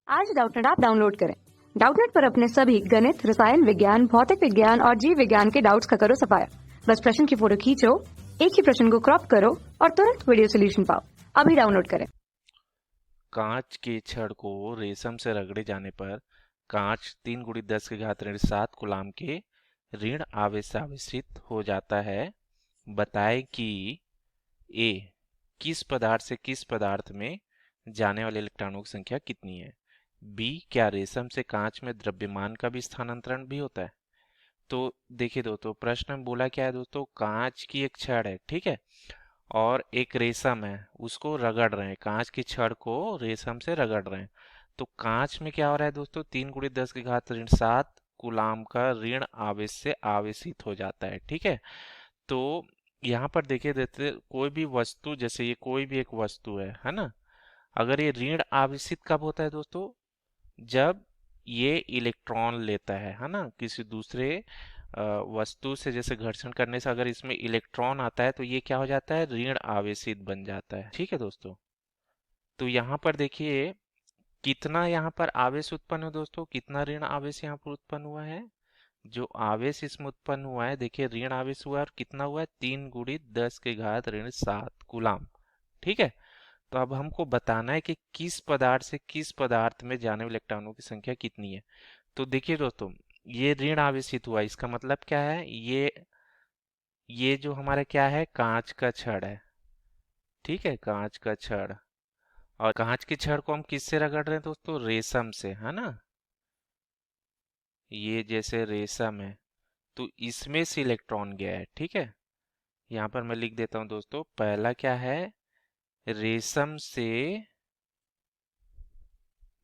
आज Doubtnut app download करें। Doubtnut पर अपने सभी गणित, रसायन विज्ञान, भौतिक विज्ञान और जीव विज्ञान के डाउट्स का करो सफाया। बस प्रश्न की फोटो खींचो, एक ही प्रश्न को क्रॉप करो और तुरंत वीडियो सोल्यूशन पाओ। अभी डाउनलोड करें। कांच के छड़ को रेशम से रगड़े जाने पर कांच 3 × 10⁻⁷ कूलाम के ऋण आवेश से आवेशित हो जाता है। बताएं कि ए किस पदार्थ से किस पदार्थ में जाने वाले इलेक्ट्रॉनों की संख्या कितनी है। बी क्या रेशम से कांच में द्रव्यमान का भी स्थानांतरण भी होता है। तो देखिए दोस्तों, प्रश्न में बोला क्या है दोस्तों, कांच की एक छड़ है, ठीक है, और एक रेशम है, उसको रगड़ रहे हैं, कांच की छड़ को रेशम से रगड़ रहे हैं। तो कांच में क्या हो रहा है दोस्तों, 3 × 10⁻⁷ कूलाम का ऋण आवेश से आवेशित हो जाता है, ठीक है। तो यहाँ पर देखिए देते कोई भी वस्तु, जैसे ये कोई भी एक वस्तु है ना, अगर ये ऋण आवेशित कब होता है दोस्तों, जब ये इलेक्ट्रॉन लेता है ना, किसी दूसरे वस्तु से जैसे घर्षण करने से अगर इसमें इलेक्ट्रॉन आता है तो ये क्या हो जाता है, ऋण आवेशित बन जाता है, ठीक है दोस्तों। तो यहाँ पर देखिए कितना यहाँ पर आवेश उत्पन्न है दोस्तों, कितना ऋण आवेश यहाँ पर उत्पन्न हुआ है। जो आवेश इसमें उत्पन्न हुआ है, देखिए ऋण आवेश हुआ है और कितना हुआ है, 3 × 10⁻⁷ कूलाम, ठीक है। तो अब हमको बताना है कि किस पदार्थ से किस पदार्थ में जाने वाले इलेक्ट्रॉनों की संख्या कितनी है। तो देखिए दोस्तों, ये ऋण आवेशित हुआ, इसका मतलब क्या है, ये जो हमारा क्या है, कांच का छड़ है, ठीक है, कांच का छड़। और कांच की छड़ को हम किससे रगड़ रहे हैं दोस्तों, रेशम से, है ना। ये जैसे रेशम है तो इसमें से इलेक्ट्रॉन गया है, ठीक है। यहाँ पर मैं लिख देता हूँ दोस्तों, पहला क्या है, रेशम से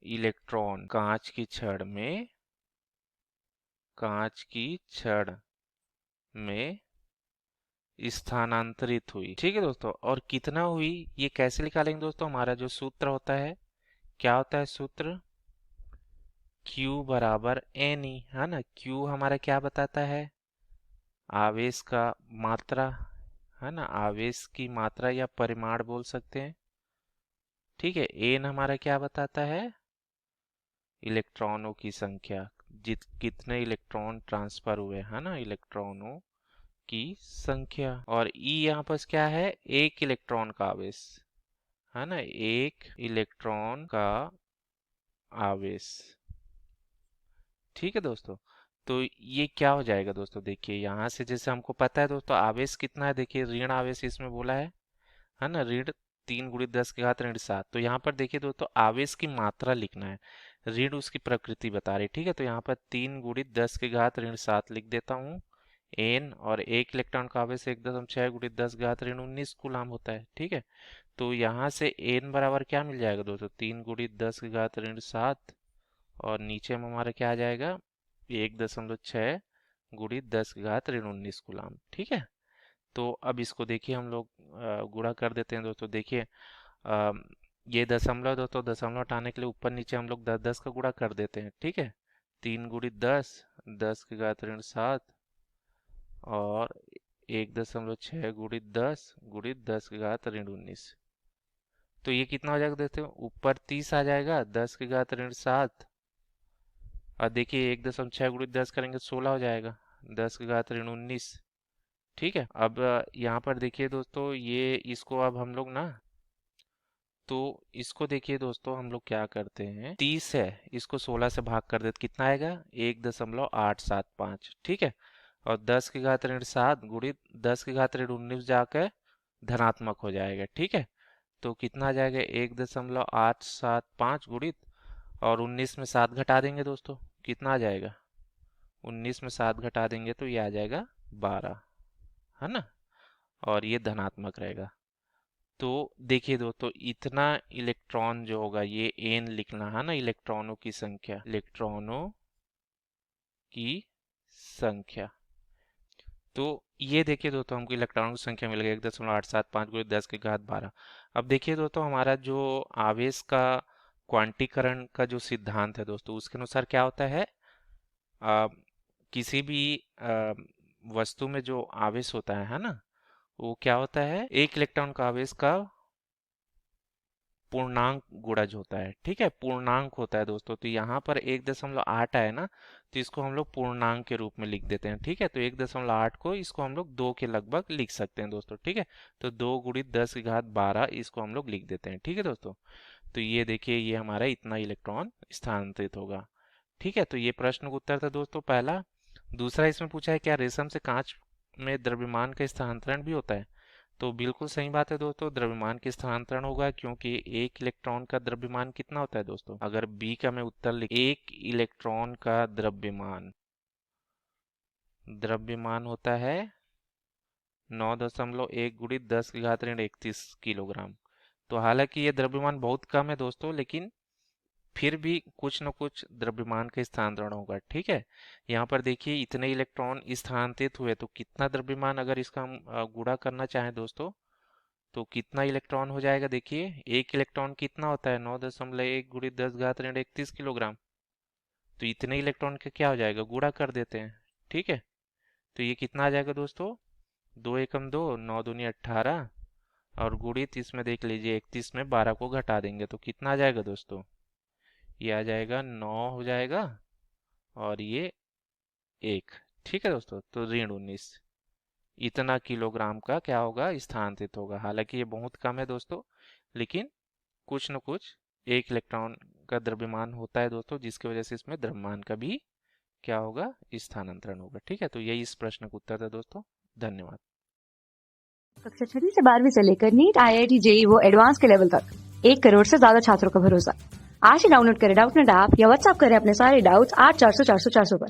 इलेक्ट्रॉन कांच की छड़ में स्थानांतरित हुई, ठीक है दोस्तों। और कितना हुई ये कैसे निकालेंगे दोस्तों, हमारा जो सूत्र होता है, क्या होता है सूत्र, Q बराबर NE, है ना। Q हमारा क्या बताता है, आवेश का मात्रा, है ना, आवेश की मात्रा या परिमाण बोल सकते हैं, ठीक है। N हमारा क्या बताता है, इलेक्ट्रॉनों की संख्या, कितने इलेक्ट्रॉन ट्रांसफर हुए, है ना, इलेक्ट्रॉनों की संख्या। और E यहाँ पर क्या है, एक इलेक्ट्रॉन का आवेश, है ना, एक इलेक्ट्रॉन का आवेश, ठीक है दोस्तों। तो ये क्या हो जाएगा दोस्तों, देखिए यहाँ से जैसे हमको पता है दोस्तों आवेश कितना है, देखिए ऋण आवेश इसमें बोला है ना, ऋण 3 × 10⁻⁷। तो यहाँ पर देखिए दोस्तों आवेश की मात्रा लिखना है, ऋण उसकी प्रकृति बता रही, ठीक है। तो यहाँ पर 3 × 10⁻⁷ लिख देता हूँ एन, और एक इलेक्ट्रॉन का आवेश 1.6 × 10⁻⁻⁰ कूलाम होता है, ठीक है। तो यहाँ से एन बराबर क्या मिल जाएगा दोस्तों, 3 × 10⁻⁷, और नीचे में हमारा क्या आ जाएगा, 1.6 × 10⁻⁻19 कूलाम, ठीक है। तो अब इसको देखिए हम लोग गुणा कर देते हैं दोस्तों, देखिए अ, ये दशमलव दोस्तों, दशमलव हटाने के लिए ऊपर नीचे हम लोग 10 10 का गुणा कर देते हैं, ठीक है। 3 × 10, 10⁻⁷, और 1.6 × 10 × 10⁻⁻19। तो ये कितना हो जाएगा दोस्तों, ऊपर 30 आ जाएगा, 10⁻⁷, और देखिए 1.6 × 10 करेंगे 16 हो जाएगा, 10⁻⁻19, ठीक है। अब यहाँ पर देखिए दोस्तों, ये इसको अब हम लोग ना, तो इसको देखिए दोस्तों हम लोग क्या करते हैं, 30 है, इसको 16 से भाग कर देते कितना आएगा, 1.875, ठीक है। और 10⁻⁷ गुणित 10⁻⁻19 जाकर धनात्मक हो जाएगा, ठीक है। तो कितना आ जाएगा, 1.875 गुणित, और 19 में 7 घटा देंगे दोस्तों, कितना आ जाएगा, 19 में 7 घटा देंगे तो ये आ जाएगा 12, है ना, और ये धनात्मक रहेगा। तो देखिए दोस्तों इतना इलेक्ट्रॉन जो होगा, ये एन लिखना है ना, इलेक्ट्रॉनों की संख्या, इलेक्ट्रॉनों की संख्या। तो ये देखिए दोस्तों हमको इलेक्ट्रॉनों की संख्या मिल गई 1.875 गुणित 10⁻12। अब देखिए दोस्तों हमारा जो आवेश का क्वांटीकरण का जो सिद्धांत है दोस्तों, उसके अनुसार क्या होता है, आ, किसी भी वस्तु में जो आवेश होता है ना, वो क्या होता है, एक इलेक्ट्रॉन का आवेश का पूर्णांक गुणज होता है, ठीक है, पूर्णांक होता है दोस्तों। तो यहाँ पर 1.8 आया ना, तो इसको हम लोग पूर्णांक के रूप में लिख देते हैं, ठीक है। तो 1.8 को इसको हम लोग 2 के लगभग लिख सकते हैं दोस्तों, ठीक है। तो 2 गुणित 10 की घात 12 इसको हम लोग लिख देते हैं, ठीक है दोस्तों। तो ये देखिए, ये हमारा इतना इलेक्ट्रॉन स्थानांतरित होगा, ठीक है। तो ये प्रश्न का उत्तर था दोस्तों पहला। दूसरा इसमें पूछा है क्या रेशम से कांच में द्रव्यमान का स्थानांतरण भी होता है। तो बिल्कुल सही बात है दोस्तों, द्रव्यमान की स्थानांतरण होगा, क्योंकि एक इलेक्ट्रॉन का द्रव्यमान कितना होता है दोस्तों। अगर बी का मैं उत्तर लिख, एक इलेक्ट्रॉन का द्रव्यमान होता है 9.1 गुणित 10 की घात ऋण 31 किलोग्राम। तो हालांकि ये द्रव्यमान बहुत कम है दोस्तों, लेकिन फिर भी कुछ न कुछ द्रव्यमान का स्थानांतरण होगा, ठीक है। यहाँ पर देखिए इतने इलेक्ट्रॉन स्थानांतरित हुए, तो कितना द्रव्यमान, अगर इसका हम गुणा करना चाहें दोस्तों, तो कितना इलेक्ट्रॉन हो जाएगा। देखिए एक इलेक्ट्रॉन कितना होता है 9.1 गुणित 10 घात ऋण 31 किलोग्राम। तो इतने इलेक्ट्रॉन का क्या हो जाएगा, गुणा कर देते हैं, ठीक है। तो ये कितना आ जाएगा दोस्तों, 2 एकम 2, 9 दूनी 18, और गुणित इसमें देख लीजिए 31 में 12 को घटा देंगे तो कितना आ जाएगा दोस्तों, ये आ जाएगा 9 हो जाएगा, और ये 1, ठीक है दोस्तों। तो ऋण 19 इतना किलोग्राम का क्या होगा, स्थानांतरित होगा। हालांकि ये बहुत कम है दोस्तों, लेकिन कुछ न कुछ एक इलेक्ट्रॉन का द्रव्यमान होता है दोस्तों, जिसकी वजह से इसमें द्रव्यमान का भी क्या होगा, स्थानांतरण होगा, ठीक है। तो यही इस प्रश्न का उत्तर था दोस्तों। धन्यवाद। कक्षा 6 से 12वीं से लेकर नीट, IIT, JEE वो एडवांस के लेवल तक 1 करोड़ से ज्यादा छात्रों का भरोसा। आज ही डाउनलोड करें डाउटनेट ऐप या व्हाट्सएप करें अपने सारे डाउट्स 8400 400 400 पर।